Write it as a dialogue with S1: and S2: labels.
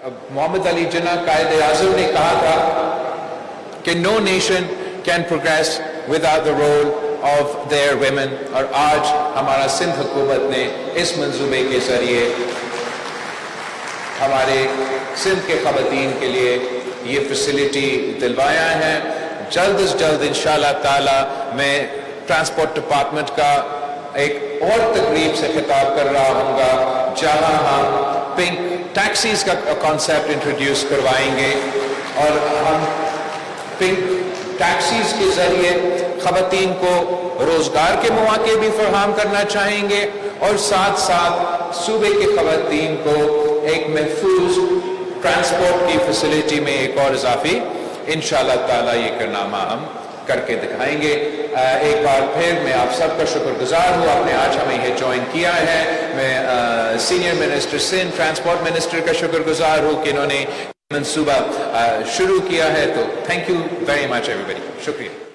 S1: محمد علی جناح قائد اعظم نے کہا تھا کہ no nation can progress without the role of their women, اور آج ہمارا سندھ حکومت نے اس منصوبے کے ذریعے ہمارے سندھ کے خواتین کے لیے یہ فیسلٹی دلوایا ہے. جلد از جلد انشاءاللہ تعالی میں ٹرانسپورٹ ڈپارٹمنٹ کا ایک اور تقریب سے خطاب کر رہا ہوں گا جہاں ہم پنک ٹیکسیز کا کانسیپٹ انٹروڈیوس کروائیں گے اور ہم پنک ٹیکسیز کے ذریعے خواتین کو روزگار کے مواقع بھی فراہم کرنا چاہیں گے اور ساتھ ساتھ صوبے کے خواتین کو ایک محفوظ ٹرانسپورٹ کی فیسلٹی میں ایک اور اضافی انشاءاللہ تعالی یہ کارنامہ ہم کر کے دکھائیں گے. ایک بار پھر میں آپ سب کا شکر گزار ہوں آپ نے آج ہمیں یہ جوائن کیا ہے. میں senior minister Sindh transport minister کا شکر گزار ہوں کہ انہوں نے منصوبہ شروع کیا ہے. تو thank you very much everybody. شکریہ.